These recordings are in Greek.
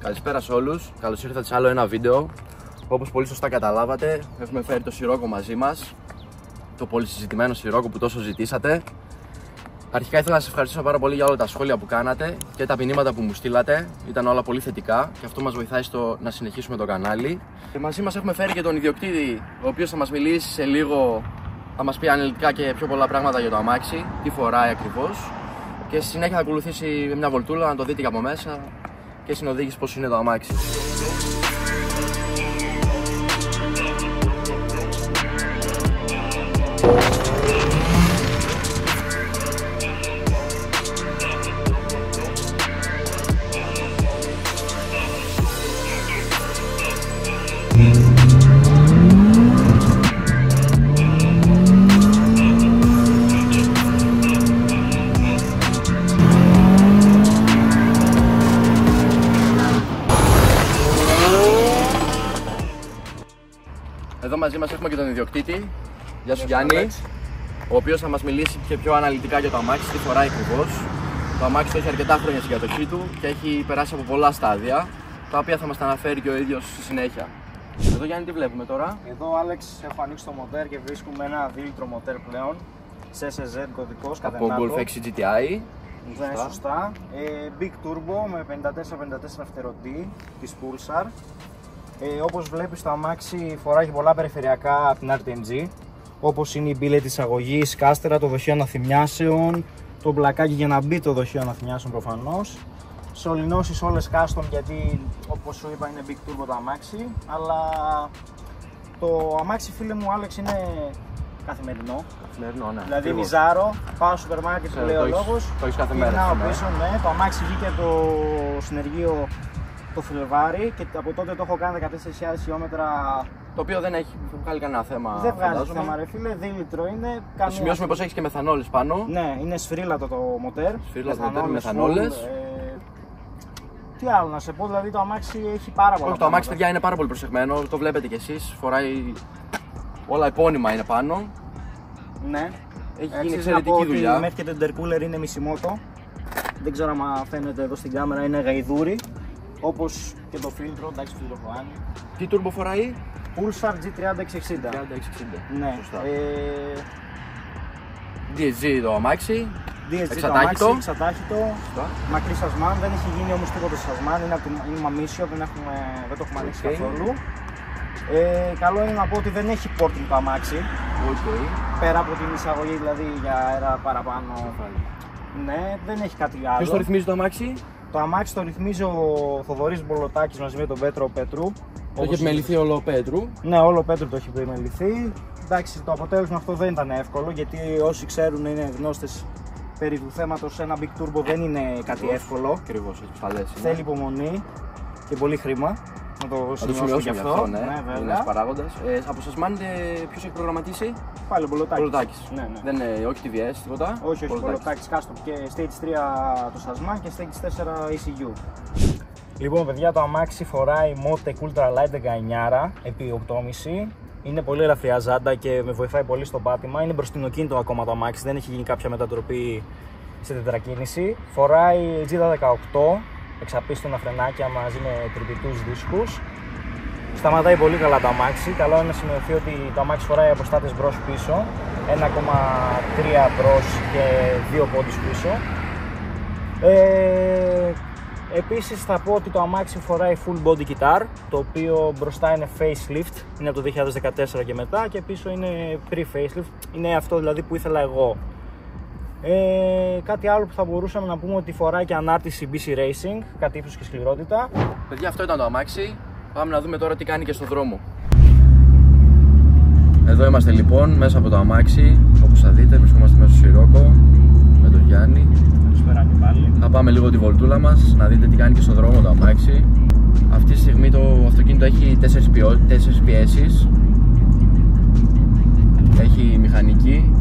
Καλησπέρα σε όλους, καλώς ήρθατε σε άλλο ένα βίντεο. Όπως πολύ σωστά καταλάβατε, έχουμε φέρει το Σιρόκο μαζί μας. Το πολύ συζητημένο Σιρόκο που τόσο ζητήσατε. Αρχικά ήθελα να σας ευχαριστήσω πάρα πολύ για όλα τα σχόλια που κάνατε και τα μηνύματα που μου στείλατε. Ήταν όλα πολύ θετικά και αυτό μας βοηθάει στο να συνεχίσουμε το κανάλι. Και μαζί μας έχουμε φέρει και τον ιδιοκτήτη, ο οποίος θα μας μιλήσει σε λίγο, θα μας πει αναλυτικά και πιο πολλά πράγματα για το αμάξι, τι φοράει ακριβώς. Και στη συνέχεια θα ακολουθήσει μια βολτούλα να το δείτε και από μέσα και συνοδήγηση πώς είναι το αμάξι. Εδώ μαζί μας έχουμε και τον ιδιοκτήτη. Γεια σου Γιάννη, ο οποίος θα μας μιλήσει και πιο αναλυτικά για το αμάξι, τι φοράει ακριβώς. Το αμάξι το έχει αρκετά χρόνια στην κατοχή του και έχει περάσει από πολλά στάδια, τα οποία θα μας τα αναφέρει και ο ίδιος στη συνέχεια. Εδώ Γιάννη τι βλέπουμε τώρα? Εδώ Άλεξ έχω ανοίξει το μοτέρ και βρίσκουμε ένα 2 λίτρο μοτέρ πλέον. SSZ κωδικός από Golf 6 GTI. Ναι, σωστά. Big Turbo με 54-54 φτερωτή της Pulsar. Όπως βλέπεις το αμάξι φοράει πολλά περιφερειακά από την RTMG, όπως είναι η μπίλε της αγωγής, κάστερα, το δοχείο αναθυμιάσεων, το μπλακάκι για να μπει το δοχείο αναθυμιάσεων προφανώς. Σωληνώσεις όλες custom γιατί όπως σου είπα είναι Big Turbo το αμάξι, αλλά το αμάξι φίλε μου Άλεξ είναι καθημερινό. Καθημερινό, ναι. Δηλαδή βυζάρω, πάω στο σούπερ μάρκετ που λέει ο λόγος, το έχεις κάθε μέρα. Πίσω, ναι, το αμάξι βγήκε από το συνεργείο το Φλεβάρι και από τότε το έχω κάνει 14.000 χιλιόμετρα. Το οποίο δεν έχει βγάλει κανένα θέμα. Δεν βγάζει θέμα, ρε φίλε, 2 λίτρο είναι. Θα σημειώσουμε πως έχεις και μεθανόλες πάνω. Ναι, είναι σφυρίλατο το μοτέρ. Σφυρίλατο το μοτέρ, μεθανόλες. Τι άλλο να σε πω, δηλαδή το αμάξι έχει πάρα πολλά. Το αμάξι, παιδιά, είναι πάρα πολύ προσεγμένο. Το βλέπετε κι εσείς. Φοράει όλα επώνυμα είναι πάνω. Ναι. Έχει γίνει εξαιρετική δουλειά. Μέχρι και το intercooler είναι μισιμότο. Δεν ξέρω αν φαίνεται εδώ στην κάμερα, είναι γαϊδούρι. Όπως και το φίλτρο, εντάξει, φιλοφοάνει. Τι turbo φοράει? Pulsar G30-660. Ναι. Σωστά. DSG το αμάξι. DSG το αμάξι, εξατάχυτο. Μακρύ σασμάν, δεν έχει γίνει όμως τίποτα σασμάν, είναι μαμίσιο, δεν το έχουμε ανοίξει καθόλου. Καλό είναι να πω ότι δεν έχει porting το αμάξι. Πέρα από την εισαγωγή δηλαδή για αέρα παραπάνω. Ναι, δεν έχει κάτι άλλο. Ποιος το ρυθμίζει το αμάξι? Το αμάξι το ρυθμίζει ο Θοδωρής Μπολοτάκης μαζί με τον Πέτρο Πέτρου. Το έχει επιμεληθεί όλο ο Πέτρου. Ναι, όλο ο Πέτρου το έχει επιμεληθεί. Εντάξει, το αποτέλεσμα αυτό δεν ήταν εύκολο γιατί όσοι ξέρουν είναι γνώστες περί του θέματος, ένα Big Turbo δεν είναι κάτι εύκολο. Ακριβώς, έχει ασφαλές. Θέλει υπομονή και πολύ χρήμα. Να το σημειώσουμε γι' αυτό. Ναι, είναι ένας παράγοντας. Από σας μάνετε ποιος έχει προγραμματίσει? Πάλι ο Μπολοτάκης. Ναι. Δεν είναι, όχι TVS, τίποτα. Όχι, Μπολοτάκης custom και Stage 3 το σασμάν και Stage 4 ECU. Λοιπόν παιδιά, το αμάξι φοράει Motec Ultra Light 19 επί 8,5. Είναι πολύ ελαφριά ζάντα και με βοηθάει πολύ στο πάτημα. Είναι μπροστινοκίνητο ακόμα το αμάξι, δεν έχει γίνει κάποια μετατροπή σε τετρακίνηση. Φοράει G18, εξαπίστωνα φρενάκια μαζί με τρυπητούς δίσκους. Σταματάει πολύ καλά το αμάξι. Καλό είναι να σημειωθεί ότι το αμάξι φοράει αποστάτες μπρος πίσω, 1,3 μπρος και 2 πόντους πίσω. Επίσης θα πω ότι το αμάξι φοράει full body guitar, το οποίο μπροστά είναι facelift, είναι από το 2014 και μετά και πίσω είναι pre-facelift, είναι αυτό δηλαδή που ήθελα εγώ. Κάτι άλλο που θα μπορούσαμε να πούμε ότι φοράει και ανάρτηση BC Racing, κάτι ύψος και σκληρότητα. Παιδιά, αυτό ήταν το αμάξι. Πάμε να δούμε τώρα τι κάνει και στον δρόμο. Εδώ είμαστε λοιπόν μέσα από το αμάξι. Όπως θα δείτε, βρισκόμαστε μέσα στο Σιρόκο με τον Γιάννη. Θα πάμε λίγο τη βολτούλα μας να δείτε τι κάνει και στον δρόμο το αμάξι. Αυτή τη στιγμή το αυτοκίνητο έχει 4 πιέσεις. Έχει μηχανική.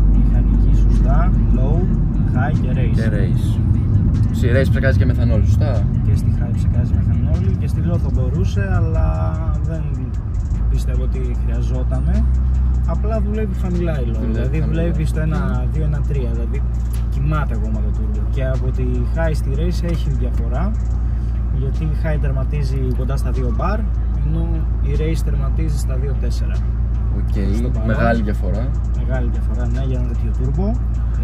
Σωστά, low, high και race. Στη race ψεκάζει και μεθανόλη, σωστά? Και στη high ψεκάζει μεθανόλη και στη low θα μπορούσε, αλλά δεν πιστεύω ότι χρειαζόταν. Απλά δουλεύει χαμηλά η low, δηλαδή δουλεύει στο 1-2-1-3, δηλαδή κοιμάται ακόμα το turbo. Και από τη high στη race έχει διαφορά. γιατί η High τερματίζει κοντά στα 2 bar, ενώ η Race τερματίζει στα 2.4. Οκ, μεγάλη διαφορά. Μεγάλη διαφορά, ναι, για ένα τέτοιο turbo.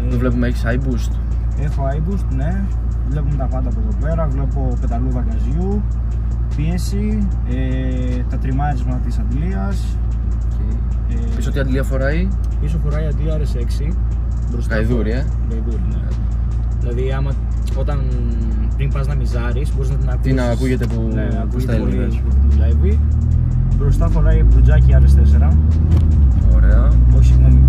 Το βλέπουμε, έχεις iBoost. Έχω iBoost, ναι. Βλέπουμε τα πάντα από εδώ πέρα. Βλέπω πεταλούδα γκαζιού, πίεση, τα τριμάρισμα της αντλίας. Πίσω τι αντλία φοράει? Πίσω φοράει αντλία RS6. Γαϊδούρη, Γαϊδούρη, ναι. Δηλαδή άμα πριν πας να μιζάρεις μπορείς να την ακούσεις. Τι να ακούγεται που ακούγεται πολύ δουλεύει. που δουλεύει. Μπροστά φοράει μπρουτζάκι RS4. Ωραία. Όχι, συγγνώμη,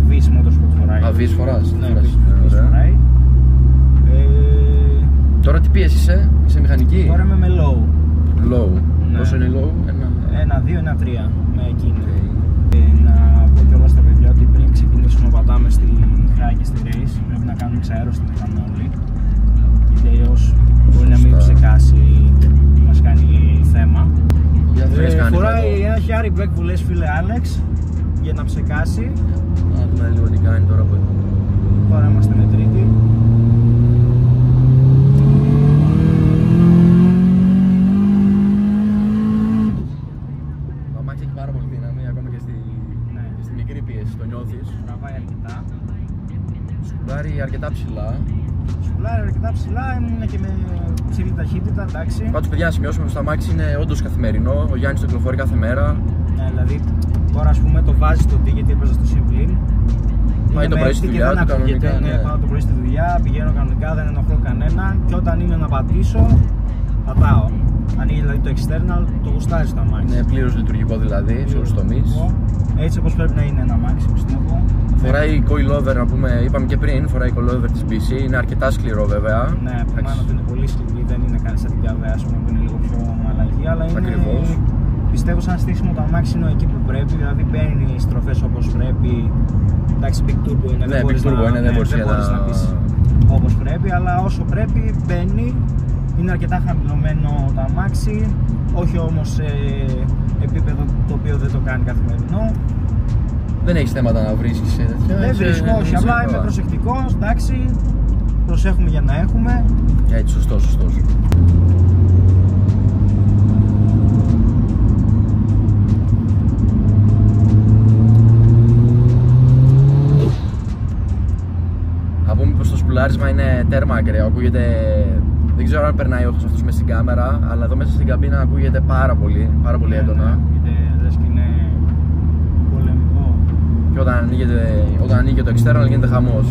Viz Motorsport φοράει. Α, Viz φοράς? Ναι, Viz φοράει. Τώρα τι πίεση είσαι? Είσαι μηχανική? Τώρα είμαι με low. Low. Ναι. Πόσο είναι low? 1-2, 1-3 με εκείνη. Να πω κιόλας στα παιδιά ότι πριν ξεκινήσουμε να πατάμε στη High και στη Race πρέπει να κάνουμε εξαέρωση στην μηχανόλη, γιατί αλλιώς μπορεί να μην ψεκάσει και μας κάνει θέμα. Φοράει ένα χιάρι μπέκ που λες φίλε Άλεξ για να ψεκάσει. Να δούμε λίγο τι κάνει τώρα από εδώ. Τώρα είμαστε με τρίτη. Το αμάξι έχει πάρα πολύ δύναμη, ακόμα και στη μικρή πίεση, το νιώθεις. Τραβάει αρκετά. Σκουλάρει αρκετά ψηλά. Σκουλάρει αρκετά ψηλά, είναι και με ψηλή ταχύτητα, εντάξει. Πάντως παιδιά, να σημειώσουμε ότι το αμάξι είναι όντως καθημερινό. Ο Γιάννης το κυκλοφορεί κάθε μέρα. Ναι, δηλαδή τώρα ας πούμε το βάζει στο D γιατί έπαιζα στο Simplin. Πάει το πρωί στη δουλειά του κανονικά. Ναι, πάω το πρωί στη δουλειά, πηγαίνω κανονικά, δεν ενοχλώ κανέναν. Και όταν είναι να πατήσω, πατάω. Ανοίγει δηλαδή το external, το γουστάζει το αμάξι. Είναι πλήρως λειτουργικό δηλαδή, σε όλους τους τομείς. Έτσι όπως πρέπει να είναι ένα αμάξι, πιστεύω. Φοράει coilover, να πούμε, είπαμε και πριν, φοράει coilover της BC, είναι αρκετά σκληρό βέβαια. Ναι, από μάνα του είναι πολύ σκληρή, δεν είναι κανείς σαν την Καβέα, που είναι λίγο πιο μαλαγή, αλλά είναι. Ακριβώς. Πιστεύω σαν στήσιμο το αμάξι είναι εκεί που πρέπει, δηλαδή παίρνει στροφές όπως πρέπει. Εντάξει, big turbo είναι, Ναι, big turbo είναι, δεν μπορείς να πεις όπως πρέπει, αλλά όσο πρέπει μπαίνει. Είναι αρκετά χαμηλωμένο το αμάξι, όχι όμως σε επίπεδο το οποίο δεν το κάνει καθημερινό. Δεν έχεις θέματα να βρίσκεις τέτοια? Δεν βρίσκω, όχι, απλά είμαι προσεκτικός, εντάξει, προσέχουμε για να έχουμε. Έτσι, σωστός. Από μήπως το σπουλάρισμα είναι τέρμα ακραίο, ακούγεται. Δεν ξέρω αν περνάει ο ήχος αυτός μες στην κάμερα, αλλά εδώ μέσα στην καμπίνα ακούγεται πάρα πολύ έντονα. Λες και είναι πολεμικό. Και όταν ανοίγει το external γίνεται χαμός.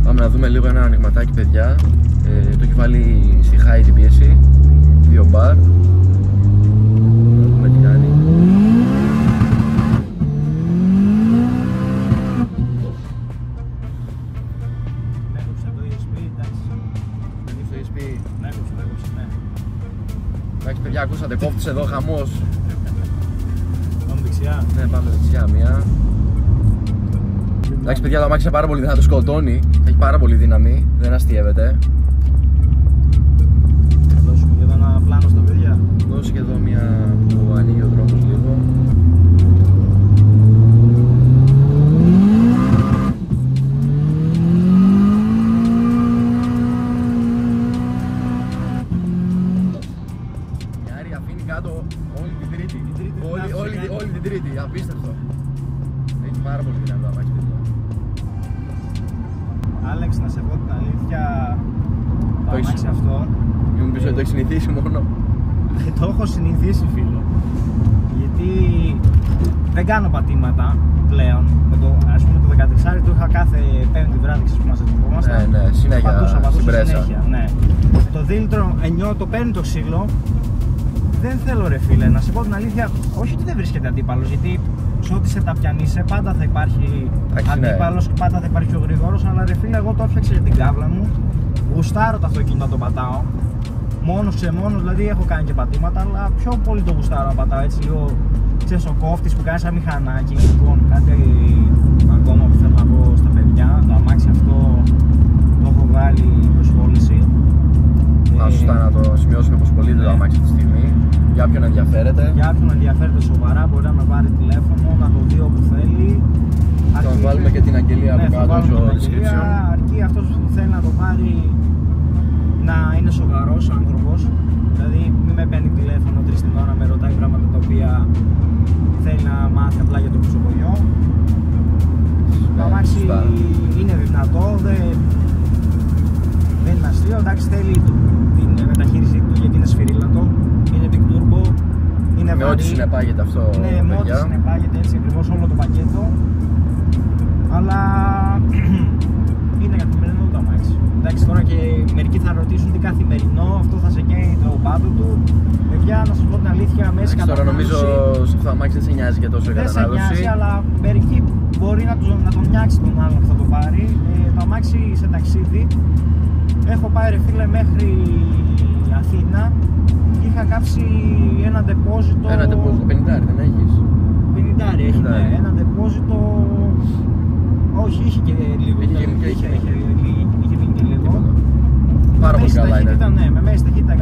Πάμε να δούμε λίγο ένα ανοιγματάκι παιδιά. Το έχει βάλει στη high την πίεση, 2 bar. Να δούμε τι κάνει. Μέκοψε το ESP, εντάξει. Το ESP. Μέκοψε, ναι. Εντάξει παιδιά, ακούσατε, κόφτης εδώ χαμός. Πάμε δεξιά. Ναι, πάμε δεξιά μία. Εντάξει παιδιά, το αμάξι είναι πάρα πολύ δυνατό, σκοτώνει. Έχει πάρα πολύ δύναμη, δεν αστείευεται. Θα δώσουμε και εδώ ένα πλάνο στα παιδιά. Δώσε και εδώ μία που ανοίγει ο δρόμος λίγο. Η Άρη αφήνει κάτω όλη την τρίτη. Όλη την τρίτη, απίστευτο. Έχει πάρα πολύ δυνατό αμάξι. Άλεξ, να σε πω την αλήθεια, το αμάξι αυτό. Μην μου πεις ότι το έχεις συνηθίσει μόνο. Το έχω συνηθίσει, φίλο. Γιατί δεν κάνω πατήματα πλέον. Ας πούμε το 14 του είχα κάθε πέμπτη βράδυ που μαζευόμασταν. Ναι, συνέχεια. Πατούσα συνέχεια. Ναι. Το δίλητρο το παίρνει το ξύλο. Δεν θέλω ρε φίλε, να σε πω την αλήθεια, όχι ότι δεν βρίσκεται αντίπαλος, γιατί σε ό,τι σε τα πιανείσαι πάντα θα υπάρχει αντίπαλος και πάντα θα υπάρχει ο γρήγορος, αλλά ρε φίλε, εγώ το έφτιαξα για την κάβλα μου, γουστάρω το αυτοκίνητο να το πατάω, μόνος σε μόνος, δηλαδή έχω κάνει και πατήματα, αλλά πιο πολύ το γουστάρω να πατάω, έτσι λίγο, ξέρεις, ο κόφτης που κάνει σαν μηχανάκι. Λοιπόν, κάτι ακόμα που θέλω να πω στα παιδιά, το αμάξι αυτό το έχω βάλει προσχόληση. Σωστά να το σημειώσουμε πως πωλείται το αμάξι αυτή τη στιγμή. Για όποιον ενδιαφέρεται. Για όποιον ενδιαφέρεται σοβαρά μπορεί να με πάρει τηλέφωνο νομίζω description. Αρκεί αυτός που θέλει να το πάρει να είναι σοβαρός άνθρωπος. Δηλαδή μην με παίρνει τηλέφωνο 3 την ώρα, με ρωτάει πράγματα τα οποία θέλει να μάθει απλά για το κουτσομπολιό. Το αμάξι είναι δυνατό, δεν είναι αστείο. Εντάξει, θέλει την μεταχείρισή του γιατί είναι σφυρίλατο, είναι big turbo, είναι με ό,τι συνεπάγεται αυτό. Ναι, με ό,τι συνεπάγεται, έτσι ακριβώς όλο το πακέτο. Αλλά είναι καθημερινό το αμάξι. Εντάξει, τώρα και μερικοί θα ρωτήσουν τι καθημερινό, αυτό θα σε καίει το πάτο του. Παιδιά, να σας πω την αλήθεια, μέση κατανάλωση. Τώρα νομίζω σε αυτό το αμάξι δεν σε νοιάζει και τόσο η κατανάλωση. Δεν σε νοιάζει, αλλά μερικοί μπορεί να τον νιάξει τον άλλο που θα το πάρει. Το αμάξι σε ταξίδι, έχω πάει ρε φίλε μέχρι Αθήνα και είχα κάψει ένα ντεπόζιτο. Ένα ντεπόζιτο, 50 δεν έχεις? 50 έχει, ναι, ένα ντεπόζιτο. Όχι, είχε και λίγο. Είχε μείνει και λίγο. Πάρα πολύ καλά είναι. Ναι, με μέση ταχύτητα 150-160,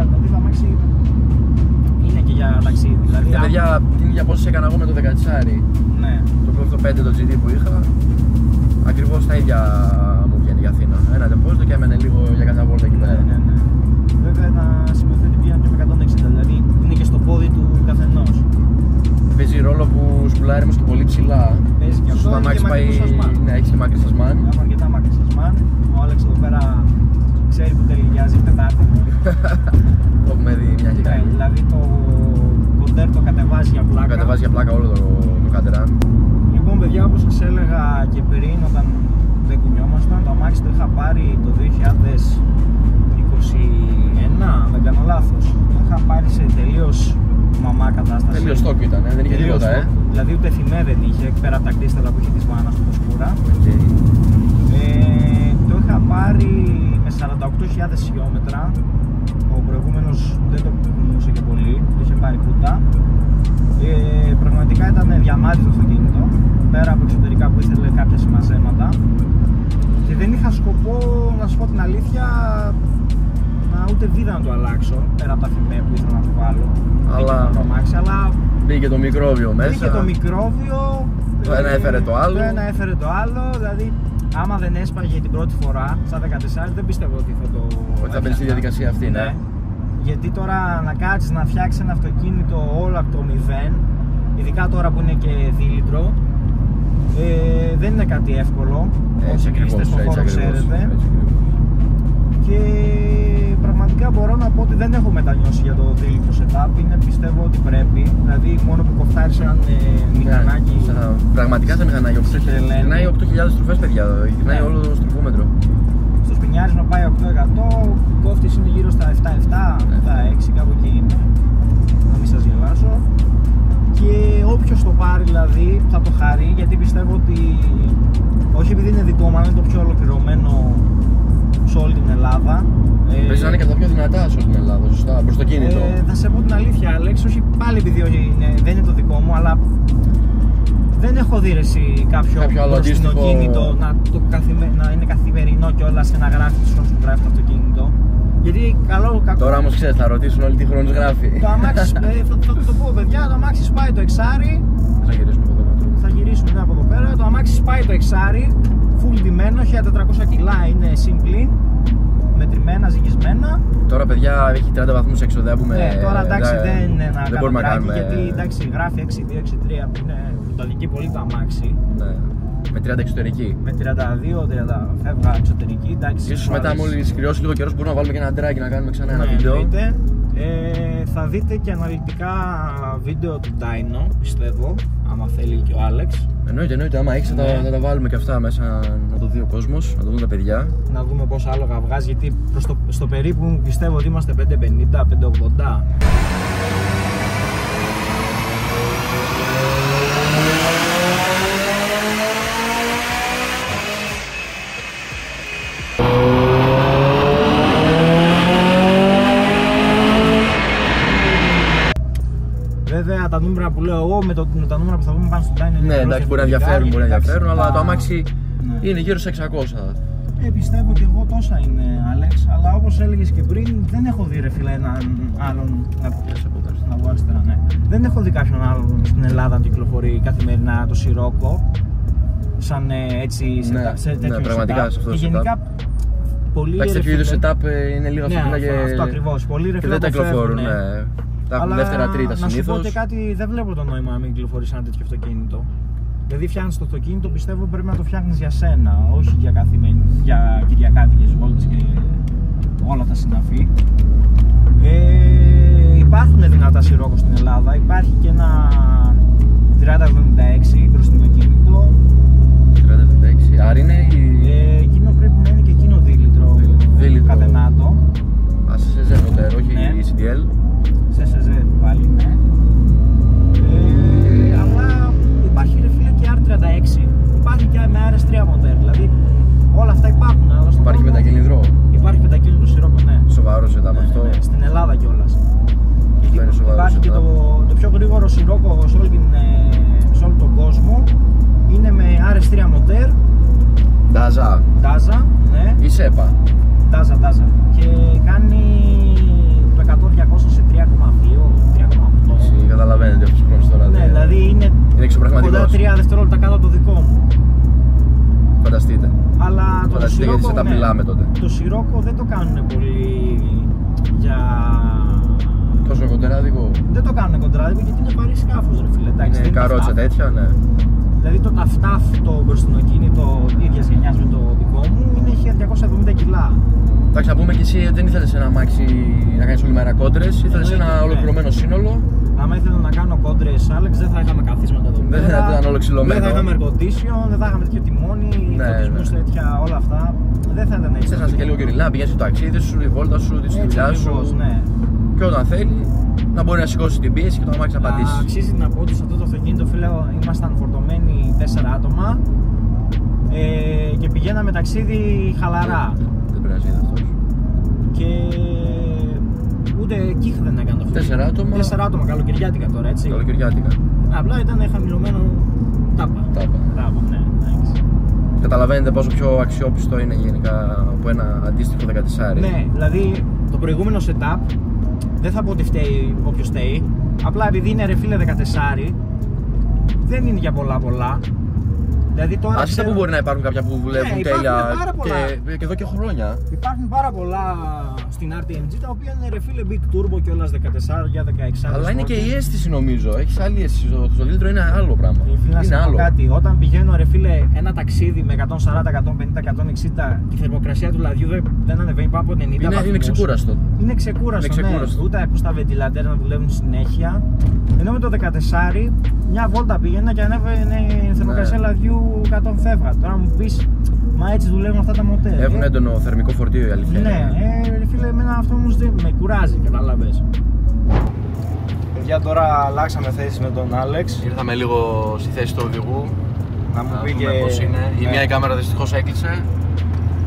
δηλαδή το αμάξι είναι και για ταξίδι. Δηλαδή, παιδιά, την ίδια πόσο έκανα εγώ με το 14. Ναι. Το 8-5 το GT που είχα, ακριβώς τα ίδια μου βγαίνει για Αθήνα. Ένα ντεπόζιτο και έμενε λίγο για κάποια βόλτα εκεί πέρα. Ναι. Βέβαια να σημειωθεί ότι πήγαν και με 160, δηλαδή είναι και στο πόδι του καθενός. Παίζει ρόλο που σπουλάρει όμως και πολύ ψηλά. Παίζει και αυτό, το αμάξι πάει, ναι, έχει και μάκρυ σασμάν. Έχω αρκετά μάκρυ σασμάν. Ο Άλεξ εδώ πέρα ξέρει που τελειάζει η Τετάρτη. Το έχουμε δει μια και καλή. Δηλαδή το κοντέρ το κατεβάζει για πλάκα. Κατεβάζει για πλάκα όλο το Caterham. Λοιπόν παιδιά, όπως σας έλεγα και πριν όταν δεν κουνιόμασταν, το αμάξι το είχα πάρει το 2021, αν δεν κάνω λάθος. Το είχα πάρει σε τελείως μαμά κατάσταση. Τελείως στόκ ήταν, δεν είχε τίποτα, Δηλαδή ούτε θυμέ δεν είχε, πέρα από τα κρίσταλα που είχε της μάνας του σκούρα. Okay. Το είχα πάρει με 48.000 χιλιόμετρα. Ο προηγούμενος δεν το κουνούσε και πολύ, το είχε πάρει κούτα. Πραγματικά ήταν διαμάτι το αυτοκίνητο, πέρα από εξωτερικά που ήθελε κάποια συμμαζέματα. Και δεν είχα σκοπό, να σου πω την αλήθεια, να ούτε βίδα να το αλλάξω, πέρα από τα θυμέ που ήθελα να το βάλω. Αλλά μπήκε το μικρόβιο μέσα. Μπήκε το μικρόβιο. Το ένα έφερε το άλλο. Το ένα έφερε το άλλο, δηλαδή άμα δεν έσπαγε την πρώτη φορά, στα 14, δεν πιστεύω ότι θα το. Ότι θα μπαίνει στη διαδικασία αυτή, ναι. Γιατί τώρα να κάτσεις να φτιάξεις ένα αυτοκίνητο όλο από το 0, ειδικά τώρα που είναι και δίλητρο, δεν είναι κάτι εύκολο. Όσοι είστε στον χώρο ξέρετε. Και πραγματικά μπορώ να πω ότι δεν έχω μετανιώσει για το δίλητρο setup. Είναι, πιστεύω ότι πρέπει. Δηλαδή, μόνο που κοφτάρεις έναν μηχανάκι. Πραγματικά το μηχανάκι γυρνάει 8.000 στροφές, παιδιά. Γυρνάει όλο το στροφόμετρο. Στο σπινιάρισμα πάει 8%, κόφτης είναι γύρω στα 7-7, 7-6, κάπου εκεί είναι. Να μην σας γελάσω. Και όποιος το πάρει δηλαδή θα το χαρεί, γιατί πιστεύω ότι όχι επειδή είναι δικό μου, αλλά είναι το πιο ολοκληρωμένο σε όλη την Ελλάδα. Πρέπει να είναι και τα πιο δυνατά σε όλη την Ελλάδα, σωστά, προς το κίνητο. Θα σε πω την αλήθεια, Άλεξ, όχι πάλι επειδή δεν είναι το δικό μου, αλλά δεν έχω δει κάποιο μπροστινό κίνητο να είναι καθημερινό κιόλας και να γράφει τους χρόνους που γράφει το αυτοκίνητο. Γιατί καλό κακό. Τώρα όμως ξέρεις, θα ρωτήσουν όλοι τι χρόνους γράφει. Το αμάξι, θα το πω παιδιά, το αμάξι σπάει το εξάρι. Θα γυρίσουμε από εδώ πέρα. Θα γυρίσουμε από εδώ πέρα. Το αμάξι σπάει το εξάρι, full ντυμένο, 1400 κιλά, είναι simply, μετρημένα, ζυγισμένα. Τώρα παιδιά έχει 30 βαθμούς έξω, δεν πούμε. Ναι, τώρα εντάξει δεν είναι ένα καλοκράκι, γιατί εντάξει γράφει 6.2-6.3 που είναι βρονταδική πολύ το αμάξι. Ναι. Με 30 εξωτερική. Με 32-30 φεύγα εξωτερική, εντάξει. Ίσως μετά μόλις κρυώσει λίγο καιρός μπορούμε να βάλουμε και ένα drag να κάνουμε ξανά ένα βίντεο. Θα δείτε και αναλυτικά βίντεο του Dyno, πιστεύω, άμα θέλει και ο Άλεξ. Εννοείται, άμα έχεις θα τα βάλουμε και αυτά μέσα να το δει ο κόσμος, να το δουν τα παιδιά. Να δούμε πόσα άλογα βγάζει, γιατί στο περίπου πιστεύω ότι είμαστε 550-580. Βέβαια τα νούμερα που λέω εγώ με τα νούμερα που θα δούμε πάνω στο Dyno. Ναι, εντάξει, μπορεί να ενδιαφέρουν, αλλά το αμάξι είναι γύρω σε 600. Πιστεύω και εγώ τόσα είναι, Άλεξ, αλλά όπως έλεγες και πριν, δεν έχω δει ρε φίλε έναν άλλον. Να βγω αριστερά, ναι. Δεν έχω δει κάποιον άλλον στην Ελλάδα να κυκλοφορεί καθημερινά το Sirocco. σαν έτσι σε τέτοιο ναι, πραγματικά setup. σε αυτό το και γενικά πολύ εντάξει, τέτοιου είδους setup είναι λίγο ναι, και αυτό ακριβώς. Πολλοί και δεν τα κυκλοφορούν. Ναι. Τα έχουν δεύτερα, τρίτα συνήθως. Να σου πω και κάτι, δεν βλέπω το νόημα να μην κυκλοφορήσει ένα τέτοιο αυτοκίνητο. Δηλαδή, φτιάχνεις το αυτοκίνητο, πιστεύω πρέπει να το φτιάχνεις για σένα, όχι για για κυριακάτικες βόλτες και όλα τα συναφή. Υπάρχουν δυνατά Sirocco στην Ελλάδα. Υπάρχει και ένα 3076 μπροστινοκίνητο. 3076, άρα είναι εκείνο πρέπει να είναι και εκείνο δίλητρο. Κατενάτο. Σε SSZ μοτέρ, όχι ναι. CDL. Σε SSZ πάλι, ναι. Αλλά υπάρχει ρε φίλε και R36. Υπάρχει και με RS3 μοτέρ. Δηλαδή όλα αυτά υπάρχουν. Αλλά υπάρχει μετακυλινδρό. Υπάρχει μετακυλινδρό Sirocco, ναι. Σοβαρό setup αυτό. Ναι, στην Ελλάδα κιόλας. Υπάρχει setup. και το πιο γρήγορο Sirocco σε όλο τον κόσμο. Είναι με RS3 μοτέρ. Daza, ναι. Ή SEPA. Daza. Και κάνει το 100-200 σε 3,2, 3,8. Καταλαβαίνετε αυτός χρόνος τώρα. Ναι, δηλαδή είναι κοντά 3 δευτερόλεπτα κάτω από το δικό μου. Φανταστείτε. Αλλά φανταστείτε γιατί σε τα μιλάμε τότε. Το Sirocco δεν το κάνουν πολύ για... Τόσο κοντράδικο. Δεν το κάνουν κοντράδικο γιατί είναι βαρύ σκάφος ρε φίλε. Είναι καρότσα τέτοια, ναι. Δηλαδή το ταφτάφ το μπροστινοκίνητο ίδιας γενιάς με το δικό μου είναι 1270 κιλά. Εντάξει, να πούμε και εσύ δεν ήθελες ένα αμάξι να κάνεις όλη μέρα κόντρες, ήθελες ένα ολοκληρωμένο σύνολο. Άμα ήθελα να κάνω κόντρες, Άλεξ, δεν θα είχαμε καθίσματα εδώ πέρα. Δεν θα ήταν ολοξυλωμένο. Δεν θα είχαμε air condition, δεν θα είχαμε τέτοιο τιμόνι, φωτισμούς τέτοια, όλα αυτά. Δεν θα ήταν έτσι. Θες να είσαι και λίγο καιριλά, να πηγαίνεις στο ταξίδι σου, τη βόλτα σου, τη δουλειά σου. Ναι. Και όταν θέλει να μπορεί να σηκώσει την πίεση και το αμάξι να πατήσει. Αξίζει να πω ότι σε αυτό το αυτοκίνητο, φίλε, ήμασταν φορτωμένοι 4 άτομα και πηγαίναμε ταξίδι χαλαρά. Δεν πρέπει να ζήσει αυτός. Και ούτε κύχ δεν έκανε το αυτοκίνητο. 4 άτομα, καλοκαιριάτικα τώρα, έτσι. Καλοκαιριάτικα. Απλά ήταν χαμηλωμένο τάπα. Ναι. Καταλαβαίνετε πόσο πιο αξιόπιστο είναι γενικά από ένα αντίστοιχο 14. Ναι, δηλαδή το προηγούμενο setup δεν θα πω ότι φταίει όποιος φταίει. Απλά επειδή είναι ρε φίλε 14, δεν είναι για πολλά. Δηλαδή τώρα. Άσχετα που μπορεί να υπάρχουν κάποια που δουλεύουν τέλεια και εδώ και χρόνια. Υπάρχουν πάρα πολλά στην RTMG τα οποία είναι ρε φίλε Big Turbo και όλα 14 για 16. Αλλά είναι και η αίσθηση νομίζω. Έχεις άλλη αίσθηση. Το δίλητρο είναι άλλο πράγμα. Είναι άλλο. Κάτι. Όταν πηγαίνω ρε φίλε ένα ταξίδι με 140, 150, 160 και η θερμοκρασία του λαδιού δεν ανεβαίνει πάνω από 90. Είναι ξεκούραστο. Είναι ξεκούραστο. Ναι. Ούτε ακούς τα βεντιλατέρ να δουλεύουν συνέχεια. Ενώ με το 14 μια βόλτα πήγαινα και ανέβαινε η θερμοκρασία λαδιού 100 φεύγα. Τώρα μου πεις, μα έτσι δουλεύουν αυτά τα μοτέρ. Έχουν έντονο θερμικό φορτίο η αλήθεια. Ναι, φίλε, εμένα αυτό όμως με κουράζει, κατάλαβες. Παιδιά, τώρα αλλάξαμε θέση με τον Άλεξ. Ήρθαμε λίγο στη θέση του οδηγού. Να μου πει και πώς είναι. Η μία κάμερα δυστυχώς έκλεισε.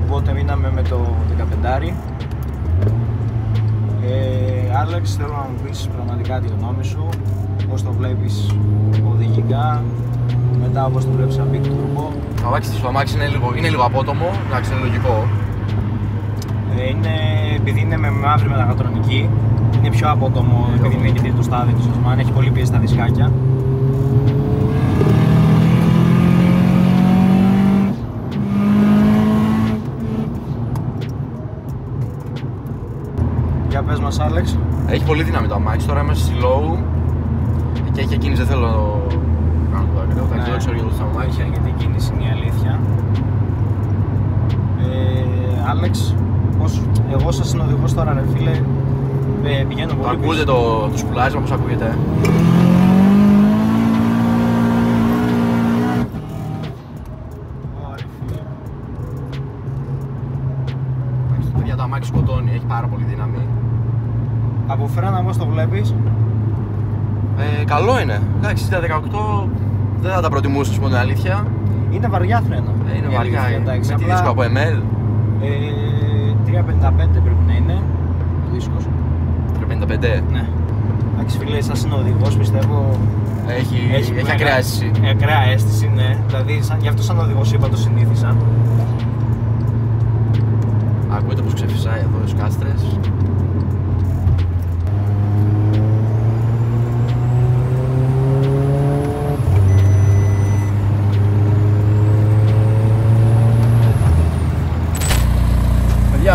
Οπότε μείναμε με το 15. Άλεξ, θέλω να μου πεις πραγματικά τη γνώμη σου. Πώς το βλέπεις οδηγικά, μετά όπως το βλέπεις σαν Big Turbo. Το αμάξι είναι λίγο απότομο, εντάξει, είναι λογικό. Επειδή είναι με μαύρη μεταχατρονική, είναι πιο απότομο επειδή είναι και τρίτο στάδιο του Σασμάν, έχει πολύ πίεση στα δισκάκια. Για πες μας Άλεξ. Έχει πολύ δύναμη το αμάξι, τώρα είμαστε στη low και έχει κίνηση, δεν θέλω να κάνω το ακραίο, δεν ξέρω για το αμάξι. Έχει αρκετή κίνηση, είναι η αλήθεια. Άλεξ, εγώ σας συνοδηγός τώρα ρε φίλε, πηγαίνω πολύ πίσω. Ακούτε το σκουλάρισμα, πώς ακούγεται. Παιδιά, το αμάξι σκοτώνει, έχει πάρα πολύ δύναμη. Από φρένα πώς το βλέπεις? Καλό είναι. Εντάξει, στα 18 δεν θα τα προτιμούσα, ας πούμε την αλήθεια. Είναι βαριά φρένα. Είναι βαριά, με τι δίσκο από ML. 355 πρέπει να είναι ο δίσκος. 355. Ναι. Εντάξει φίλε, σαν συνοδηγός πιστεύω έχει ακραία αίσθηση. Ακραία αίσθηση, ναι. Δηλαδή γι' αυτό σαν οδηγός είπα το συνήθισα. Ακούτε πως ξεφυσάει εδώ οι σκάστρες.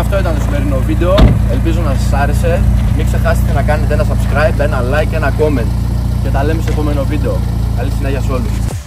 παιδιά, αυτό ήταν το σημερινό βίντεο. Ελπίζω να σας άρεσε. Μην ξεχάσετε να κάνετε ένα subscribe, ένα like και ένα comment. Και τα λέμε στο επόμενο βίντεο. Καλή συνέχεια σε όλους.